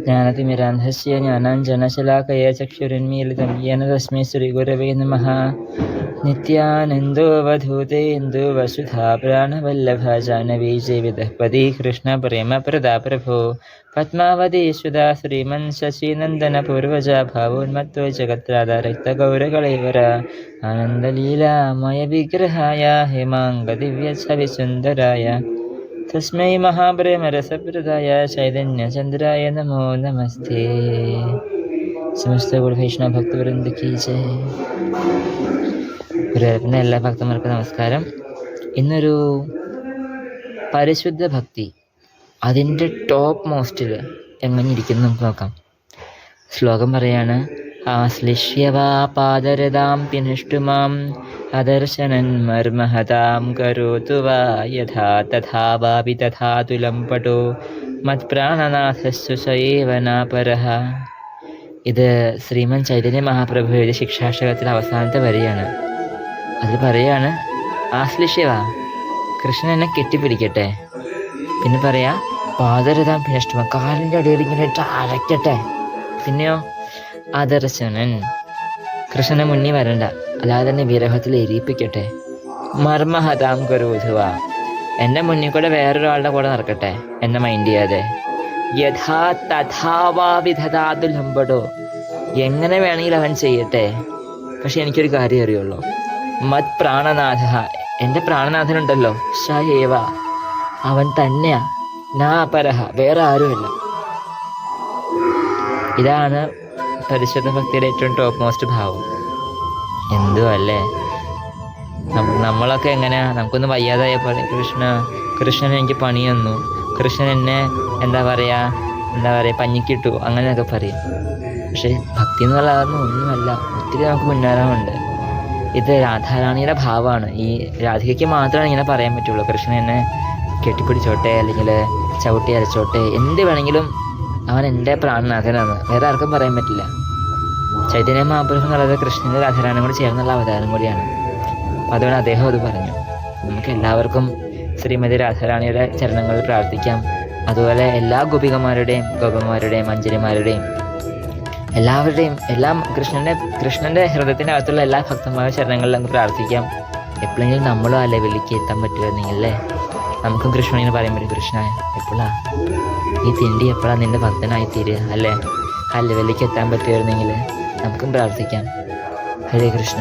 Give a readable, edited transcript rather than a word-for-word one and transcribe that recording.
ज्ञानतिमिरान्धस्य ज्ञानाञ्जनशलाकया चक्षुरुन्मीलितं येन तस्मै श्रीगुरवे नमः। नित्यानन्दोऽवधूतेन्दु वसुधा प्राणवल्लभा जानवी जीवितः पदी कृष्णप्रेमप्रदा प्रभो पद्मावती सुधा श्रीमन् शशीनन्दनपूर्वजा भावोन्मत्तो जगत्राधारक्तगौरकलैवर आनन्दलीलामयविग्रहाय हेमाङ्गदिव्यच्छविसुन्दराय तस्मै महाप्रेमरसप्रदाय चैतन्यचन्द्राय नमो नमस्ते. സമസ്ത വൈഷ്ണവ ഭക്തവൃന്ദ കീ ജയ്. ഗുരുവായൂരപ്പൻ്റെ എല്ലാ ഭക്തന്മാർക്കും നമസ്കാരം. ഇന്നൊരു പരിശുദ്ധ ഭക്തി അതിൻ്റെ ടോപ്പ് മോസ്റ്റിൽ എങ്ങനെ ഇരിക്കുന്നു നമുക്ക് നോക്കാം. ശ്ലോകം പറയാണ്: ആശ്ലിഷ്യവാ പാദരതാം പിനിഷ്ടുമാം അദർശനന്മർമഹതാം കരോതു വാ യഥാ തഥാ വാപി തഥാ തുലം പടോ മത്പ്രാണനാഥസ്സു സയേവനാപരഃ. ഇത് ശ്രീമൻ ചൈതന്യ മഹാപ്രഭുവിൻ്റെ ശിക്ഷാഷ്ടകത്തിൽ അവസാനത്തെ വരിയാണ്. അതിൽ പറയാണ്: ആശ്ലിഷ്യവ, കൃഷ്ണൻ എന്നെ കെട്ടിപ്പിടിക്കട്ടെ. പിന്നെ പറയാ പാദരതാം പിനിഷ്ടുമാം, കാലിൻ്റെ അടിയിൽ ഇങ്ങനെ അരയ്ക്കട്ടെ. പിന്നെയോ ആദർശനൻ, കൃഷ്ണനെ മുന്നിൽ വരണ്ട, അല്ലാതെ തന്നെ വിരഹത്തിൽ എരിയിപ്പിക്കട്ടെ. മർമ്മഹതാം കരോധുവ, എൻ്റെ മുന്നിൽ കൂടെ വേറൊരാളുടെ കൂടെ നടക്കട്ടെ, എന്നെ മൈൻഡ് ചെയ്യാതെ. യഥാ തഥാവാ വിധതാതു ലംബടോ, എങ്ങനെ വേണമെങ്കിൽ അവൻ ചെയ്യട്ടെ, പക്ഷെ എനിക്കൊരു കാര്യം അറിയുള്ളൂ. മത് പ്രാണനാഥ, എൻ്റെ പ്രാണനാഥനുണ്ടല്ലോ, സയേവ, അവൻ തന്നെയാ, നാ പരഹ, വേറെ ആരുമില്ല. ഇതാണ് പരിശുദ്ധ ഭക്തിയുടെ ഏറ്റവും ടോപ്പ് മോസ്റ്റ് ഭാവം. എന്തോ അല്ലേ, നമ്മളൊക്കെ എങ്ങനെയാ, നമുക്കൊന്ന് വയ്യാതായ പോലെ കൃഷ്ണൻ എനിക്ക് പണി തന്നു, കൃഷ്ണൻ എന്നെ എന്താ പറയുക പഞ്ഞിക്കിട്ടു, അങ്ങനെയൊക്കെ പറയും. പക്ഷെ ഭക്തി എന്നുള്ള ഒന്നുമല്ല, ഒത്തിരി നമുക്ക് മുന്നേറാനുണ്ട്. ഇത് രാധാറാണിയുടെ ഭാവമാണ്. ഈ രാധികയ്ക്ക് മാത്രമാണ് ഇങ്ങനെ പറയാൻ പറ്റുള്ളൂ. കൃഷ്ണൻ എന്നെ കെട്ടിപ്പിടിച്ചോട്ടെ, അല്ലെങ്കിൽ ചവിട്ടി അരച്ചോട്ടെ, എന്ത് വേണമെങ്കിലും അവൻ എൻ്റെ പ്രാണനാഥനാണ്, വേറെ ആർക്കും പറയാൻ പറ്റില്ല. ചൈതന്യ മഹാപ്രഭു എന്നുള്ളത് കൃഷ്ണൻ്റെ രാധാറാണിയും കൂടി ചേർന്നുള്ള അവതാരം കൂടിയാണ്. അപ്പം അതുകൊണ്ട് അദ്ദേഹം അത് പറഞ്ഞു. നമുക്ക് എല്ലാവർക്കും ശ്രീമതി രാധാറാണിയുടെ ചരണങ്ങളിൽ പ്രാർത്ഥിക്കാം. അതുപോലെ എല്ലാ ഗോപന്മാരുടെയും അഞ്ജലിമാരുടെയും എല്ലാവരുടെയും കൃഷ്ണൻ്റെ ഹൃദയത്തിൻ്റെ അകത്തുള്ള എല്ലാ ഭക്തന്മാരുടെ ചരണങ്ങളിൽ നമുക്ക് പ്രാർത്ഥിക്കാം. എപ്പോഴെങ്കിലും നമ്മളും ആ ലെവലിലേക്ക് എത്താൻ പറ്റുമായിരുന്നെങ്കിലേ നമുക്കും കൃഷ്ണനെ പറയാൻ പറ്റും: കൃഷ്ണ, ഈ തിണ്ടി എപ്പോഴാണ് നിൻ്റെ ഭക്തനായി തീരുക, അല്ലേ? ആ ലെവലിലേക്ക് എത്താൻ പറ്റുമായിരുന്നെങ്കിൽ നമുക്കും പ്രാർത്ഥിക്കാം. ഹരേ കൃഷ്ണ.